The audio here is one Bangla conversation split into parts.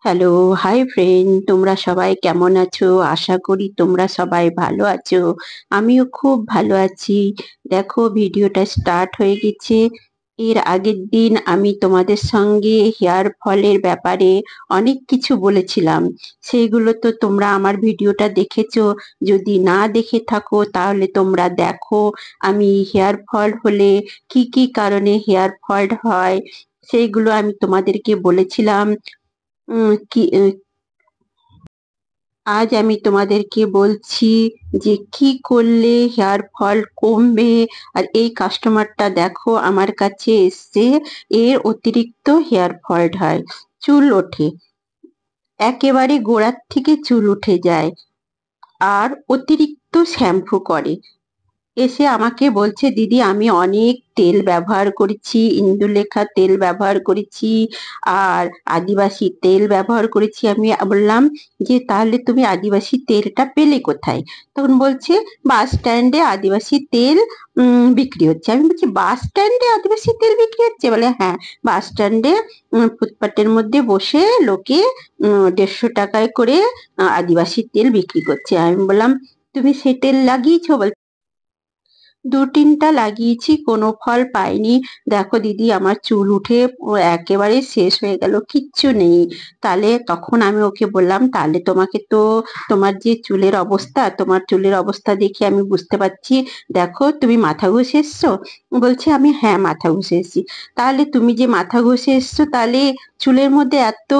হ্যালো, হাই ফ্রেন্ড, তোমরা সবাই কেমন আছো? আশা করি তোমরা সবাই ভালো আছো। আমিও খুব ভালো আছি। দেখো, ভিডিওটা স্টার্ট হয়ে গেছে। এর আগের দিন আমি তোমাদের সঙ্গে হেয়ার ফলের ব্যাপারে অনেক কিছু বলেছিলাম। সেইগুলো তো তোমরা আমার ভিডিওটা দেখেছো। যদি না দেখে থাকো তাহলে তোমরা দেখো। আমি হেয়ার ফল হলে কি কি কারণে হেয়ার ফল হয় সেইগুলো আমি তোমাদেরকে বলেছিলাম। কি আজ আমি তোমাদেরকে বলছি যে কি করলে হেয়ার ফল কমবে। আর এই কাস্টমারটা দেখো আমার কাছে এসছে, এর অতিরিক্ত হেয়ার ফল হয়, চুল ওঠে, একেবারে গোড়ার থেকে চুল উঠে যায়, আর অতিরিক্ত শ্যাম্পু করে। এসে আমাকে বলছে, দিদি আমি অনেক তেল ব্যবহার করেছি, ইন্দুলেখা তেল ব্যবহার করেছি, আর আদিবাসী তেল ব্যবহার করেছি। আমি বললাম যে তাহলে তুমি আদিবাসী তেলটা পেলে কোথায়? তখন বলছে বাস স্ট্যান্ডে আদিবাসী তেল বিক্রি হচ্ছে। আমি বলছি বাস স্ট্যান্ডে আদিবাসী তেল বিক্রি হচ্ছে? বলে হ্যাঁ, বাস স্ট্যান্ডে ফুটপাতের মধ্যে বসে লোকে 150 টাকায় করে আদিবাসী তেল বিক্রি করছে। আমি বললাম তুমি সে তেল লাগিয়েছো? দু তিনটা লাগিয়েছি, কোনো ফল পাইনি। দেখো দিদি, আমার চুল উঠে একেবারে শেষ হয়ে গেল, কিচ্ছু নেই। তাহলে তখন আমি ওকে বললাম, তাহলে তোমাকে তো, তোমার যে চুলের অবস্থা, তোমার চুলের অবস্থা দেখে আমি বুঝতে পারছি। দেখো তুমি মাথা ঘষে এসছো? বলছে আমি হ্যাঁ মাথা ঘষে এসেছি। তাহলে তুমি যে মাথা ঘষে এসছো, তাহলে চুলের মধ্যে এত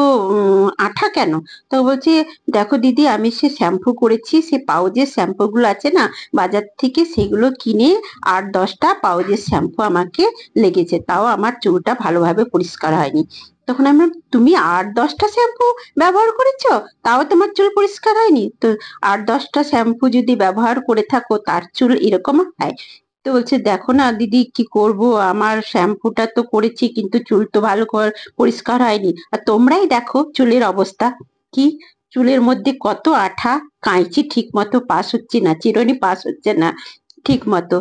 আঠা কেন? তো বলছে দেখো দিদি, আমি সে শ্যাম্পু করেছি, সে পাউজের শ্যাম্পু গুলো আছে না বাজার থেকে, সেগুলো কিনে 8-10টা পাউজের শ্যাম্পু আমাকে লেগেছে, তাও আমার চুলটা ভালোভাবে পরিষ্কার হয়নি। তখন আমি বললাম, তুমি 8-10টা শ্যাম্পু ব্যবহার করেছো, তাও তোমার চুল পরিষ্কার হয়নি? তো 8-10টা শ্যাম্পু যদি ব্যবহার করে থাকো তার চুল এরকম হয়? তো বলছে দেখো না দিদি, কি করব, আমার শ্যাম্পুটা তো করেছি কিন্তু চুল তো ভালো করে পরিষ্কার হয়নি। আর তোমরাই দেখো চুলের অবস্থা কি, চুলের মধ্যে কত আঠা, কাঁচি ঠিক মতো পাস হচ্ছে না, চিরুনি পাস হচ্ছে না ঠিক মতো।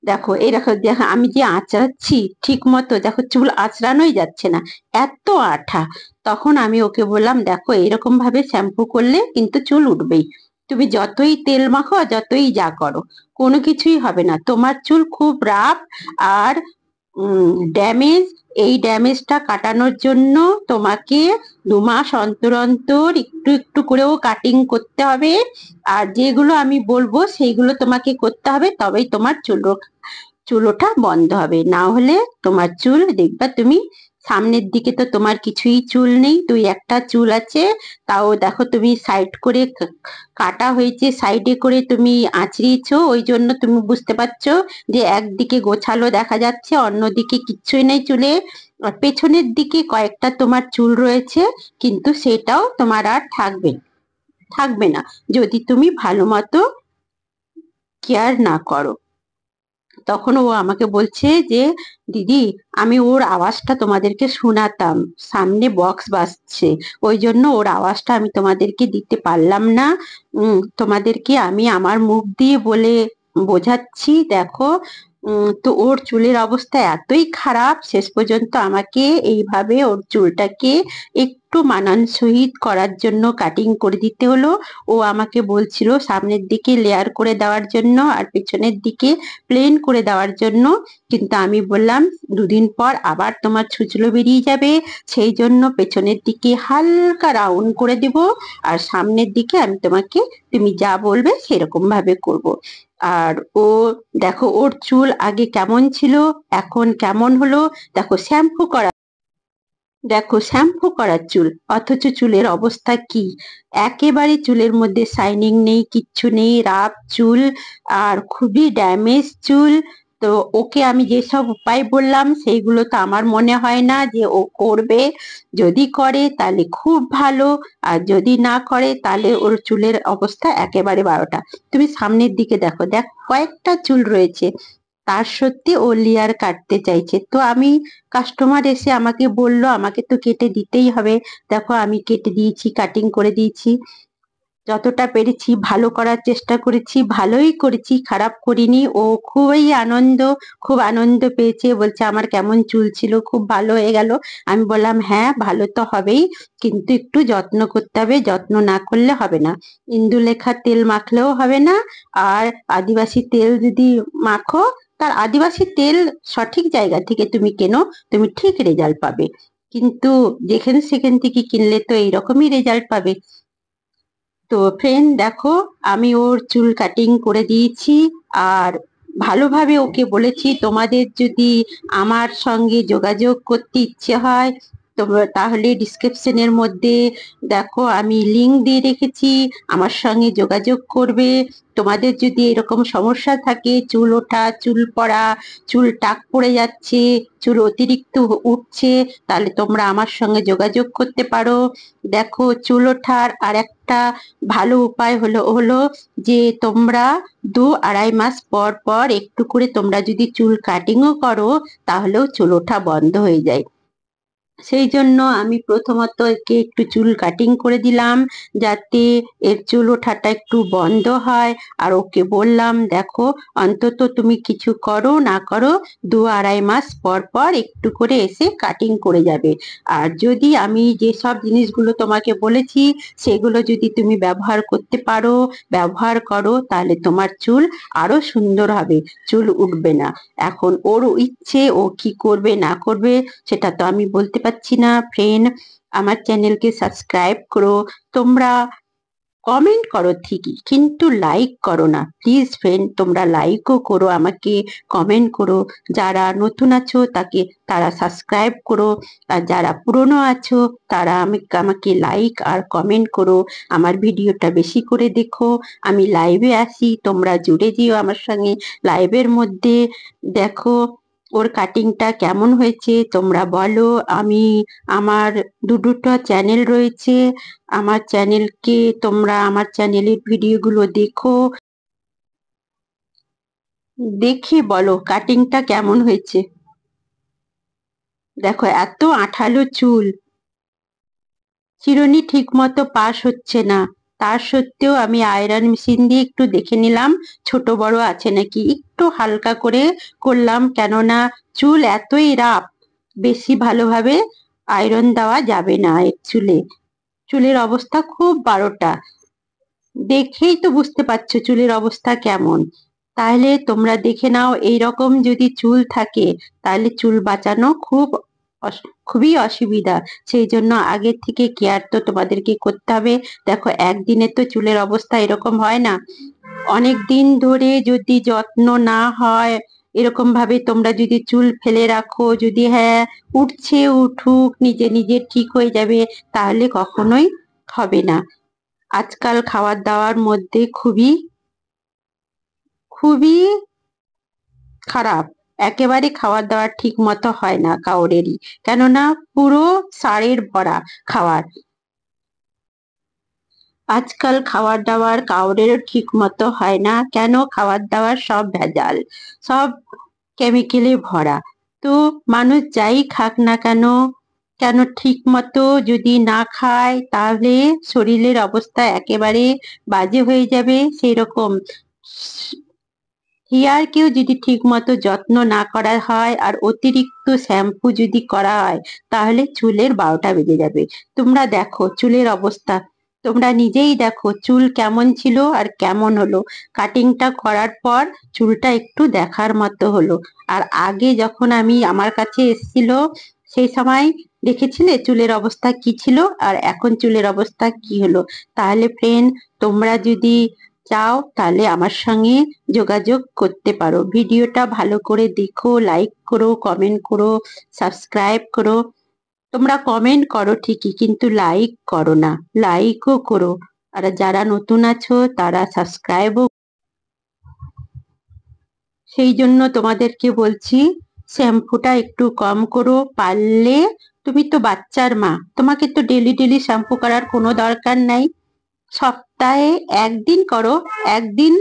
দেখো এই দেখো দেখো, আমি যে আঁচড়াচ্ছি ঠিক মতো, দেখো চুল আঁচড়ানোই যাচ্ছে না, এত আঠা। তখন আমি ওকে বললাম, দেখো এরকম ভাবে শ্যাম্পু করলে কিন্তু চুল উঠবেই। তুমি যতই তেল মাখো যতই যা করো, কোনো কিছুই হবে না, তোমার চুল খুব রাফ আর ড্যামেজ। এই ড্যামেজটা কাটানোর জন্য তোমাকে 2 মাস অন্তর অন্তর একটু একটু করেও কাটিং করতে হবে। আর যেগুলো আমি বলবো সেইগুলো তোমাকে করতে হবে, তবেই তোমার চুল ওঠা বন্ধ হবে। না হলে তোমার চুল দেখবা তুমি, সামনের দিকে তো তোমার কিছুই চুল নেই, 2-1টা চুল আছে, তাও দেখো তুমি সাইড করে কাটা হয়েছে, সাইডে করে তুমি আঁচড়িয়েছো, ওই জন্য তুমি বুঝতে পারছো যে একদিকে গোছালো দেখা যাচ্ছে, অন্যদিকে কিচ্ছুই নেই চুলে। আর পেছনের দিকে কয়েকটা তোমার চুল রয়েছে, কিন্তু সেটাও তোমার আর থাকবে না যদি তুমি ভালো মতো কেয়ার না করো। তখন ও আমাকে বলছে যে দিদি, আমি ওর আওয়াজটা তোমাদেরকে শোনাতাম, সামনে বক্স বাজছে, ওই জন্য ওর আওয়াজটা আমি তোমাদেরকে দিতে পারলাম না। তোমাদেরকে আমি আমার মুখ দিয়ে বলে বোঝাচ্ছি। দেখো, তো ওর চুলের অবস্থা এতই খারাপ, শেষ পর্যন্ত আমাকে এইভাবে ওর চুলটাকে একটু মানানসহিত করার জন্য কাটিং করে দিতে হলো। ও আমাকে বলছিল সামনের দিকে লেয়ার করে দেওয়ার জন্য আর পেছনের দিকে প্লেন করে দেওয়ার জন্য, কিন্তু আমি বললাম 2 দিন পর আবার তোমার ছুঁচলো বেরিয়ে যাবে, সেই জন্য পেছনের দিকে হালকা রাউন্ড করে দেব, আর সামনের দিকে আমি তোমাকে, তুমি যা বলবে সেরকম ভাবে করব। আর ও, দেখো ওর চুল আগে কেমন ছিল, এখন কেমন হলো। দেখো শ্যাম্পু করা, দেখো শ্যাম্পু করার চুল, অথচ চুলের অবস্থা কি, একেবারে চুলের মধ্যে শাইনিং নেই, কিচ্ছু নেই, রাফ চুল আর খুবই ড্যামেজ চুল। তো ওকে আমি যেসব উপায় বললাম সেইগুলো তো আমার মনে হয় না যে ও করবে। যদি করে তাহলে খুব ভালো, আর যদি না করে তাহলে ওর চুলের অবস্থা একেবারে 12টা। তুমি সামনের দিকে দেখো, দেখ কয়েকটা চুল রয়েছে, তার সত্যি ও লেয়ার কাটতে চাইছে। তো আমি, কাস্টমার এসে আমাকে বলল আমাকে তো কেটে দিতেই হবে, দেখো আমি কেটে দিয়েছি, কাটিং করে দিয়েছি। যতটা পেরেছি ভালো করার চেষ্টা করেছি, ভালোই করেছি, খারাপ করিনি। ও খুব আনন্দ পেয়েছে, বলছে আমার কেমন চুল ছিল, খুব ভালো হয়ে গেল। আমি বললাম হ্যাঁ, ভালো তো হবেই, কিন্তু একটু যত্ন করতে হবে, যত্ন না করলে হবে না। ইন্দুলেখার তেল মাখলেও হবে না, আর আদিবাসী তেল যদি মাখো, তার আদিবাসী তেল সঠিক জায়গা থেকে তুমি কেনো, তুমি ঠিক রেজাল্ট পাবে। কিন্তু যেখানে সেখান থেকে কিনলে তো এইরকমই রেজাল্ট পাবে। তো ফ্রেন্ড দেখো, আমি ওর চুল কাটিং করে দিয়েছি, আর ভালোভাবে ওকে বলেছি তোমাদের যদি আমার সঙ্গে যোগাযোগ করতে ইচ্ছে হয় তোমরা তাহলে ডিসক্রিপশনের মধ্যে দেখো আমি লিংক দিয়ে রেখেছি, আমার সঙ্গে যোগাযোগ করবে। তোমাদের যদি এরকম সমস্যা থাকে, চুল ওঠা, চুল পড়া, চুল টাক পড়ে যাচ্ছে, চুল অতিরিক্ত উঠছে, তাহলে তোমরা আমার সঙ্গে যোগাযোগ করতে পারো। দেখো, চুল ওঠার আর একটা ভালো উপায় হলো যে তোমরা 2-2.5 মাস পর পর একটু করে তোমরা যদি চুল কাটিংও করো, তাহলেও চুল ওঠা বন্ধ হয়ে যায়। সেই জন্য আমি প্রথমত একে একটু চুল কাটিং করে দিলাম, যাতে এর চুল ওঠাটা একটু বন্ধ হয়। আর ওকে বললাম দেখো, অন্তত তুমি কিছু করো না করো, 2-2.5 মাস পর পর একটু করে এসে কাটিং করে যাবে। আর যদি আমি যেসব জিনিসগুলো তোমাকে বলেছি সেগুলো যদি তুমি ব্যবহার করো, তাহলে তোমার চুল আরো সুন্দর হবে, চুল উঠবে না। এখন ওর ইচ্ছে, ও কি করবে না করবে সেটা তো আমি বলতে পারছি না। ফ্রেন্ড, আমার চ্যানেলকে সাবস্ক্রাইব করো। তোমরা কমেন্ট করো ঠিকই, কিন্তু লাইক করো না প্লিজ। ফ্রেন্ড, তোমরা লাইকও করো, আমাকে কমেন্ট করো। যারা নতুন আছো তারা সাবস্ক্রাইব করো, আর যারা পুরনো আছো তারা আমাকে লাইক আর কমেন্ট করো। আমার ভিডিওটা বেশি করে দেখো। আমি লাইভে আসি, তোমরা জুড়ে যেও আমার সঙ্গে লাইভের মধ্যে। দেখো ওর কাটিংটা কেমন হয়েছে তোমরা বলো। আমার দুটো চ্যানেল রয়েছে, আমার চ্যানেলের ভিডিওগুলো দেখো, দেখে বলো কাটিংটা কেমন হয়েছে। দেখো, এত আঠালো চুল, চিরুনি ঠিক মতো পাস হচ্ছে না। তার সত্ত্বেও আমি আয়রন মেশিন দিয়ে একটু দেখে নিলাম ছোট বড় আছে নাকি, একটু হালকা করে করলাম, কেননা চুল এতই রাফ, বেশি ভালোভাবে আয়রন দেওয়া যাবে না এর চুলের অবস্থা খুব 12টা। দেখেই তো বুঝতে পারছো চুলের অবস্থা কেমন। তাহলে তোমরা দেখে নাও, এইরকম যদি চুল থাকে তাহলে চুল বাঁচানো খুবই অসুবিধা। সেই জন্য আগের থেকে কেয়ার তো তোমাদেরকে করতে হবে। দেখো, একদিনে তো চুলের অবস্থা এরকম হয় না, অনেক দিন ধরে যদি যত্ন না হয়, এরকম ভাবে তোমরা যদি চুল ফেলে রাখো, যদি হ্যাঁ উঠছে উঠুক, নিজে নিজে ঠিক হয়ে যাবে, তাহলে কখনোই হবে না। আজকাল খাবার দাবার মধ্যে খুবই খুবই খারাপ, একেবারে খাবার দাবার ঠিক মতো হয় না কাউরেরই, কেননা পুরো সারের ভরা খাবার। আজকাল খাবার দাবার কাউরের ঠিক মতো হয় না, কেন? খাবার দাবার সব ভেজাল, সব কেমিক্যালে ভরা। তো মানুষ যাই খাক না কেন, ঠিক মতো যদি না খায় তাহলে শরীরের অবস্থা একেবারে বাজে হয়ে যাবে। সেই রকম হেয়ারকেও যদি ঠিক মতো যত্ন না করা হয়, আর অতিরিক্ত শ্যাম্পু যদি করা হয়, তাহলে চুলের 12টা বেজে যাবে। তোমরা দেখো চুলের অবস্থা, তোমরা নিজেই দেখো চুল কেমন ছিল আর কেমন হলো। কাটিংটা করার পর চুলটা একটু দেখার মতো হলো। আর আগে যখন আমার কাছে এসেছিল, সেই সময় দেখেছিলে চুলের অবস্থা কি ছিল, আর এখন চুলের অবস্থা কি হলো। তাহলে ফ্রেন্ড, তোমরা যদি চাও তাহলে আমার সঙ্গে যোগাযোগ করতে পারো। ভিডিওটা ভালো করে দেখো, লাইক করো, কমেন্ট করো, সাবস্ক্রাইব করো। তোমরা কমেন্ট করো ঠিকই, কিন্তু লাইক করো না। লাইকও করো, আর যারা নতুন আছো তারা সাবস্ক্রাইবও। সেই জন্য তোমাদেরকে বলছি শ্যাম্পুটা একটু কম করো পারলে। তুমি তো বাচ্চার মা, তোমাকে তো ডেলি ডেলি শ্যাম্পু করার কোনো দরকার নাই, সপ্তাহে একদিন করো। একদিন,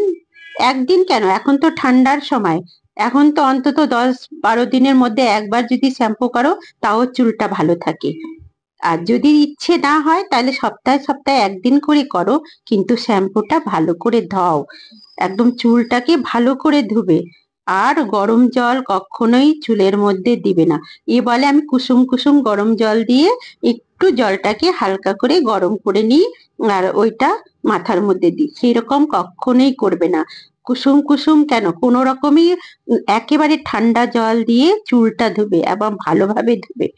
একদিন কেন, এখন তো ঠান্ডার সময়, এখন তো অন্তত 10-12 দিনের মধ্যে একবার যদি শ্যাম্পু করো, তাও চুলটা ভালো থাকে। আর যদি ইচ্ছে না হয় তাহলে সপ্তাহে সপ্তাহে একদিন করে করো, কিন্তু শ্যাম্পুটা ভালো করে ধোও, একদম চুলটাকে ভালো করে ধুবে। আর গরম জল কখনোই চুলের মধ্যে দিবে না। এ বলে আমি কুসুম কুসুম গরম জল দিয়ে একটু জলটাকে হালকা করে গরম করে নিই, আর ওইটা মাথার মধ্যে দিই, সেই রকম কখনোই করবে না। কুসুম কুসুম কেন, কোনো রকমই একেবারে ঠান্ডা জল দিয়ে চুলটা ধুবে এবং ভালোভাবে ধুবে।